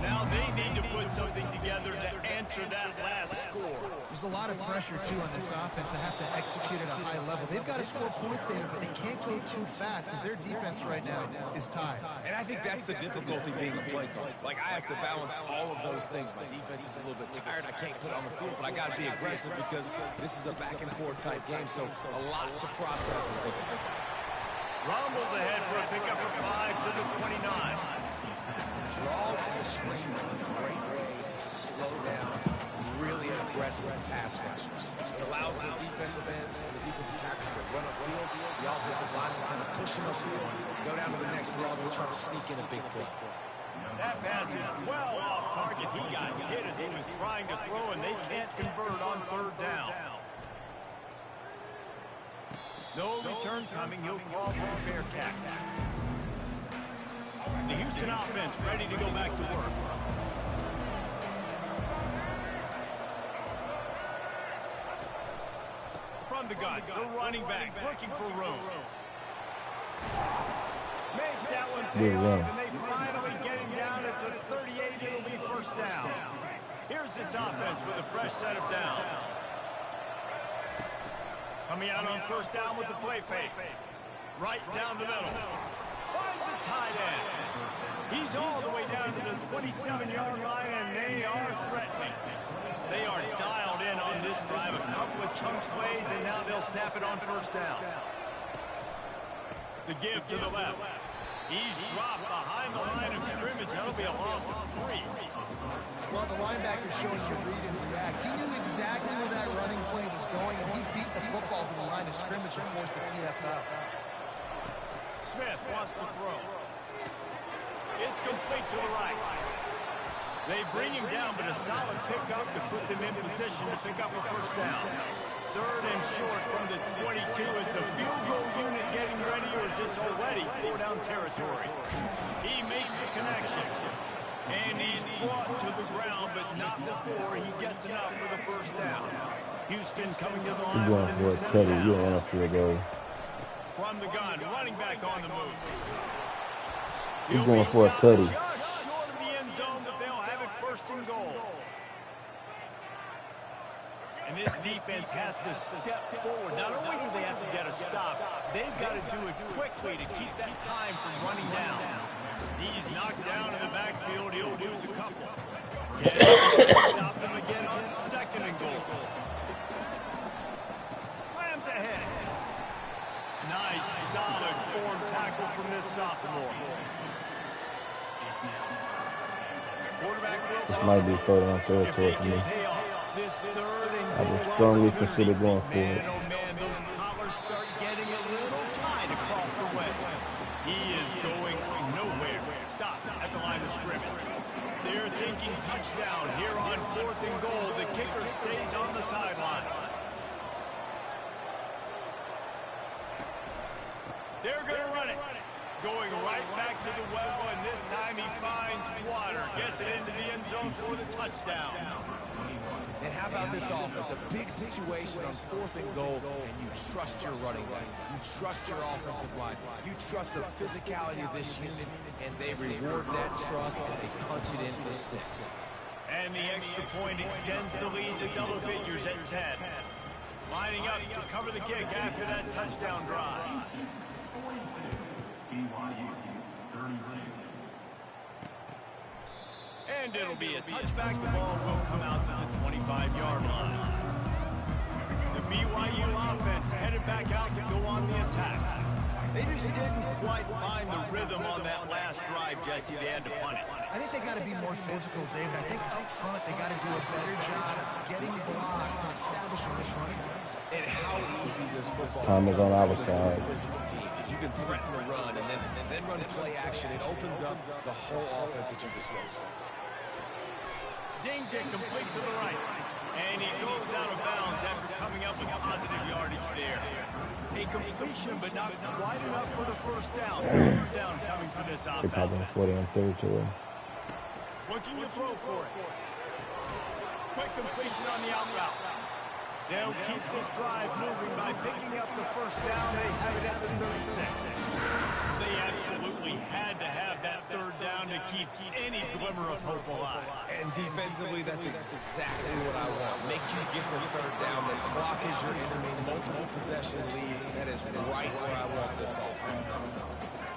Now they need to put something together to answer that last score. There's a lot of pressure, too, on this offense to have to execute at a high level. They've got to score points, David, but they can't go too fast because their defense right now is tied. And I think that's the difficulty being a play caller. Like, I have to balance all of those things. My defense is a little bit tired. I can't put it on the field, but I got to be aggressive because this is a back-and-forth type game, so a lot to process and think about. Rumbles ahead for a pickup of 5 to the 29. Draws and screens are a great way to slow down really aggressive pass rushers. It allows the defensive ends and the defensive tackles to run upfield. The offensive linemen kind of push them upfield, go down to the next level, try to sneak in a big play. That pass is well off target. He got hit as he was trying to throw, and they can't convert on third down. No return coming. He'll call for a fair catch. The Houston offense ready to go back to work. From the gun, the running back looking for room. Makes that one pay off, and they finally get him down at the 38. It'll be first down. Here's this offense with a fresh set of downs. Coming out on first down with the play fake. Right down the middle. Finds a tight end. He's all the way down to the 27-yard line, and they are threatening. They are dialed in on this drive. A couple of chunk plays, and now they'll snap it on first down. The give to the left. He's dropped behind the line of scrimmage. That'll be a loss of 3. Well, the linebacker showing you read and react. He knew exactly where that running play was going, and he beat the football to the line of scrimmage and forced the TFL. Smith wants to throw. It's complete to the right. They bring him down, but a solid pickup to put them in position to pick up a first down. Third and short from the 22. Is the field goal unit getting ready, or is this already 4-down territory? He makes the connection, and he's brought to the ground, but not before he gets enough for the first down. Houston coming to the line with a new set of downs. From the gun, running back on the move. He's going for a tutty. Just short of the end zone, but they'll have it first and goal. And this defense has to step forward. Not only do they have to get a stop, they've got to do it quickly to keep that time from running down. He's knocked down in the backfield. He'll lose a couple. Stop him again on second and goal. Slams ahead. Nice, solid form tackle from this sophomore. This might be further on territory for me. I would strongly consider going for it. Oh man, those collars start getting a little tight across the way. He is going nowhere. Stop at the line of scrimmage. They're thinking touchdown here on fourth and goal. The kicker stays on the sideline. They're going to run it. Going right back to the well, and this time he finds water. Gets it into the end zone for the touchdown. And how about this offense? A big situation on fourth and goal, and you trust your running back. You trust your offensive line. You trust the physicality of this unit, and they reward that trust, and they punch it in for 6. And the extra point extends the lead to double figures at 10. Lining up to cover the kick after that touchdown drive. And it'll be a touchback. The ball will come out to the 25-yard line. The BYU offense headed back out to go on the attack. They just didn't quite find the rhythm on that last drive, Jesse. They had to punt it. I think they got to be more physical, David. I think up front they got to do a better job getting blocks and establishing this running game. And how easy this football Time is on our side. physical team. If you can threaten the run and then run play action, it opens up the whole offense at your disposal. Zings it complete to the right. And he goes out of bounds after coming up with positive yardage there. A completion, but not quite enough for the first down. Third down coming for this They probably offense. 40 on territory. Looking to throw for it. Quick completion on the out route. They'll keep this drive moving by picking up the first down. They have it at the 36. They absolutely had to have that third down to keep any glimmer of hope alive. And defensively, that's exactly what I want. Make you get the third down. The clock is your enemy. Multiple possession lead. That is right where I want this offense.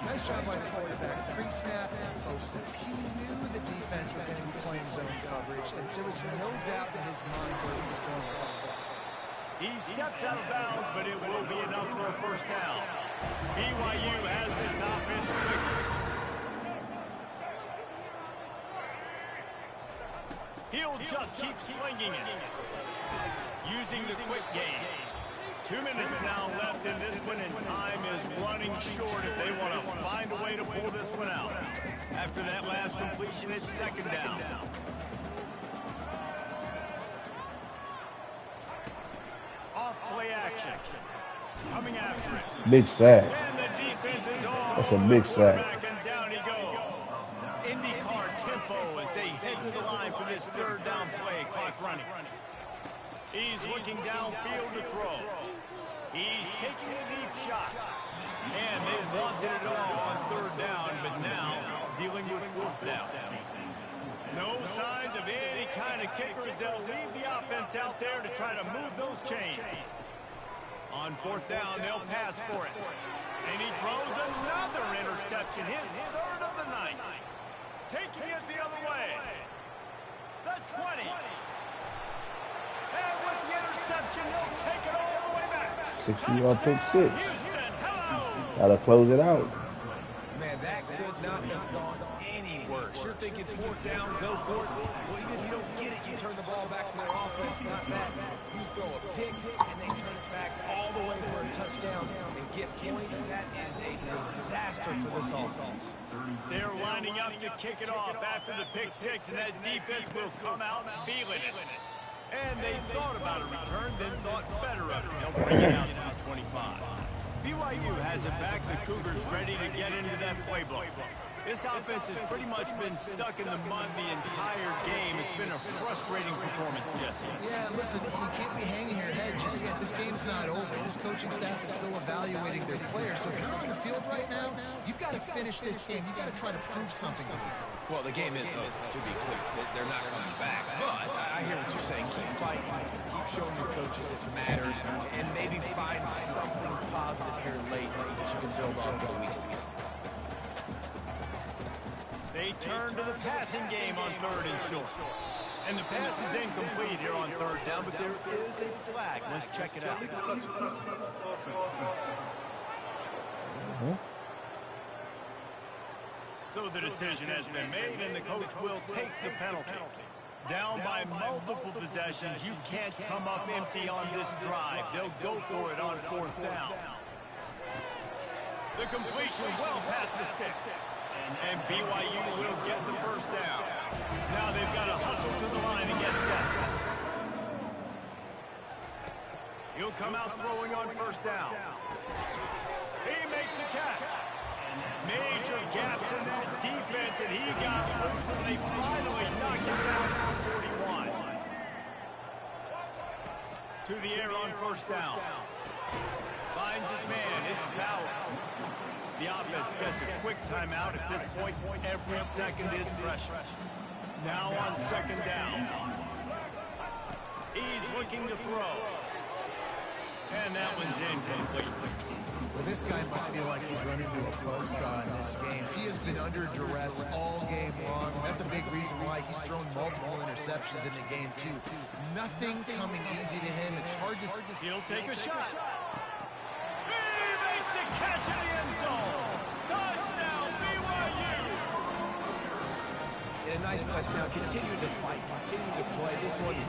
Nice job by the quarterback. Pre-snap and post-snap. He knew the defense was going to be playing zone coverage, and there was no doubt in his mind where he was going to go. He steps out of bounds, but it will be enough for a first down. BYU has this offense quickly. He'll just keep slinging it. Using the quick game. 2 minutes now left in this one, and time is running short if they want to find a way to pull this one out. After that last completion, it's second down. Off play action. Coming after it. Big sack. And the defense is all That's a over big the sack. quarterback, and down he goes. IndyCar tempo as they head to the line for this third down play. Clock running. He's looking downfield to throw. He's taking a deep shot. And they wanted it all on third down, but now dealing with fourth down. No signs of any kind of kickers. They'll leave the offense out there to try to move those chains. On fourth down, they'll pass for it. And he throws another interception, his third of the night. Taking it the other way. The 20. And with the interception, he'll take it all the way back. 60-yard pick six. Houston, hello. Gotta close it out. Man, that could not have gone any worse. You're thinking fourth down, go for it. Well, even if you don't get it, you turn the ball back to their offense. Not that. You throw a pick, and they turn it back all the way for a touchdown and get points. That is a disaster for this offense. They're lining up to kick it off after the pick six, and that defense will come out feeling it. And they thought about a return, then thought better of it. They'll bring it out to the 25. BYU has it back. The Cougars ready to get into that playbook. This offense has pretty much been stuck in the mud the entire game. It's been a frustrating performance, Jesse. Yeah, listen, you can't be hanging your head just yet. This game's not over. This coaching staff is still evaluating their players. So if you're on the field right now, you've got to finish this game. You've got to try to prove something to them. Well, the game is over, to be clear. They're not coming back. But I hear what you're saying. Keep fighting. Keep showing your coaches it matters. And maybe find something positive here late that you can build on for the weeks to come. They turn to the passing game on third and short. And the pass is incomplete here on third down, but there is a flag. Let's check it out. So the decision has been made, and the coach will take the penalty. Down by multiple possessions, you can't come up empty on this drive. They'll go for it on fourth down. The completion well past the sticks. And BYU will get the first down. Now they've got to hustle to the line and get set. He'll come out throwing on first down. He makes a catch. Major gaps in that defense, and he got loose, and they finally knocked him down to 41. To the air on first down. Finds his man. It's Baylor. The offense gets a quick timeout. At this point, every second is precious. Now on second down. He's looking to throw. And that one's incomplete. Well, This guy must feel like he's running into a buzzsaw in this game. He has been under duress all game long. That's a big reason why he's thrown multiple interceptions in the game, too. Nothing coming easy to him. It's hard to... He'll take a shot. He makes the catch in the end zone. Touchdown, BYU. And a nice touchdown. Continue to fight. Continue to play. This one,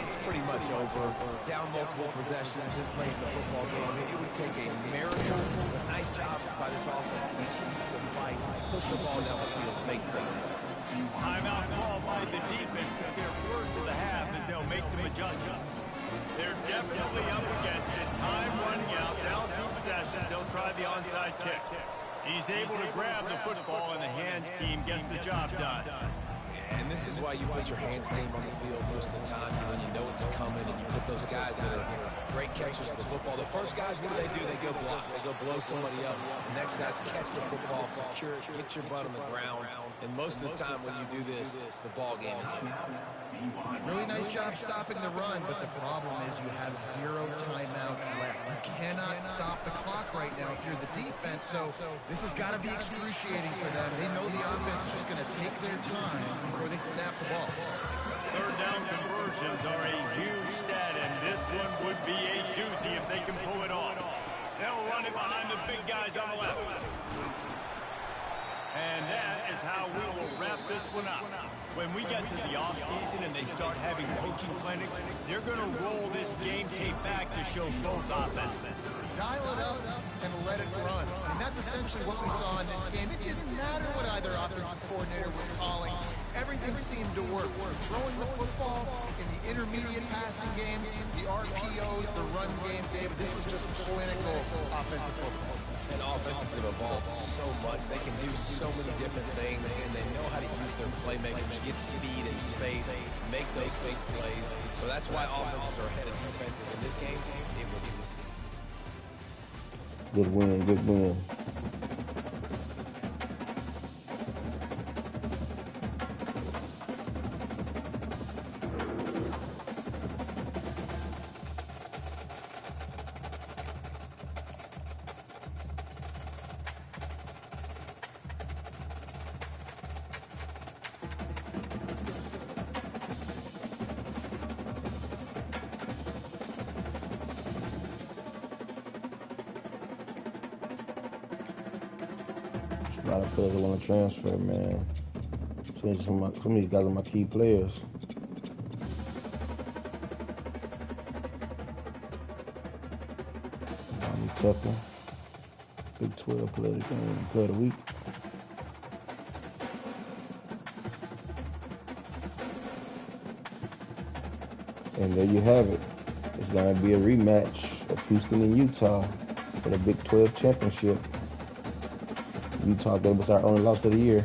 it's pretty much over. Down multiple possessions this late in the football game. It would take a miracle. Nice job by this offense. Continue to fight. Push the ball down the field. Make plays. Timeout called by the defense at their first of the half as they'll make some adjustments. They're definitely up against it. Time running out. Down 2 possessions. They'll try the onside kick. He's able to grab the football, and the hands team gets the job done. And this is why you put your hands team on the field most of the time when you know it's coming, and you put those guys that are great catchers of the football. The first guys, what do? They go block. They go blow somebody up. The next guys catch the football, secure it, get your butt on the ground. And most of the time when you do this, the ball game is over. Really nice job stopping the run, but the problem is you have 0 timeouts left. You cannot stop the clock right now if you're the defense, so this has got to be excruciating for them. They know the offense is just going to take their time before they snap the ball. Third down conversions are a huge stat, and this one would be a doozy if they can pull it off. They'll run it behind the big guys on the left. And that is how we will wrap this one up. When we get to the offseason and they start having coaching clinics, they're going to roll this game tape back to show both offenses. Dial it up and let it run. And that's essentially what we saw in this game. It didn't matter what either offensive coordinator was calling. Everything seemed to work. We're throwing the football in the intermediate passing game, the RPOs, the run game, David. This was just clinical offensive football. And offenses have evolved so much. They can do so many different things, and they know how to use their playmakers, get speed and space, make those big plays. So that's why offenses are ahead of defenses in this game. It will be. Good win, good win. A lot of players that want to transfer, man. Some of these guys are my key players. Tucker, Big 12 player of the game, player of the week. And there you have it. It's going to be a rematch of Houston and Utah for the Big 12 championship. Utah gave us our only loss of the year.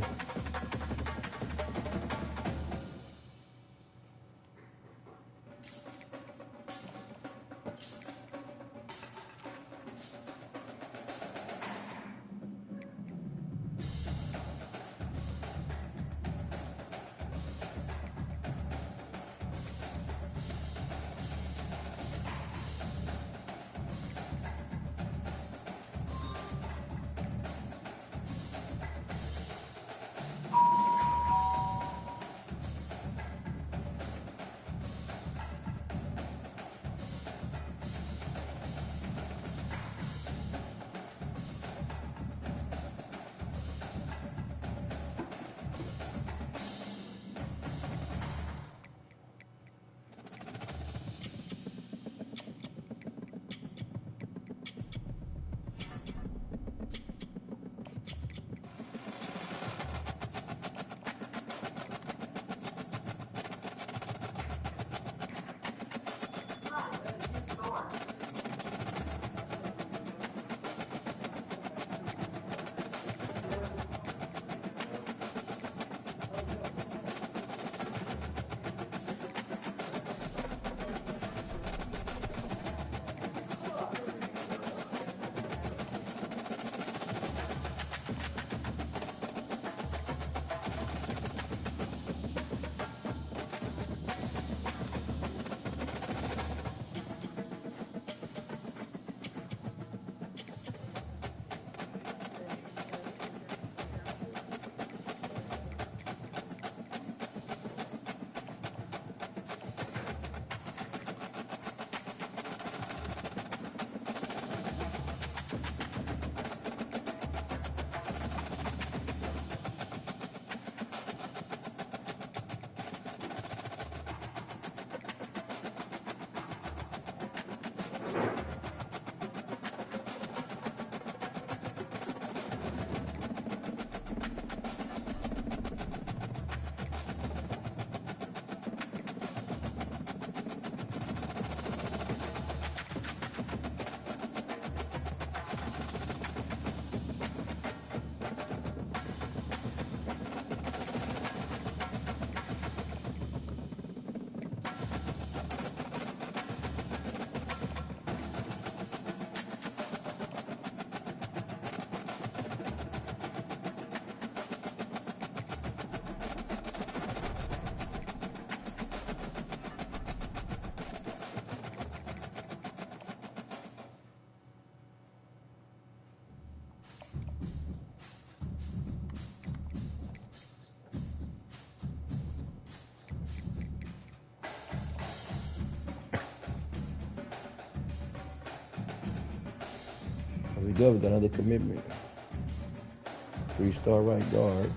We got another commitment. 3-star right guard.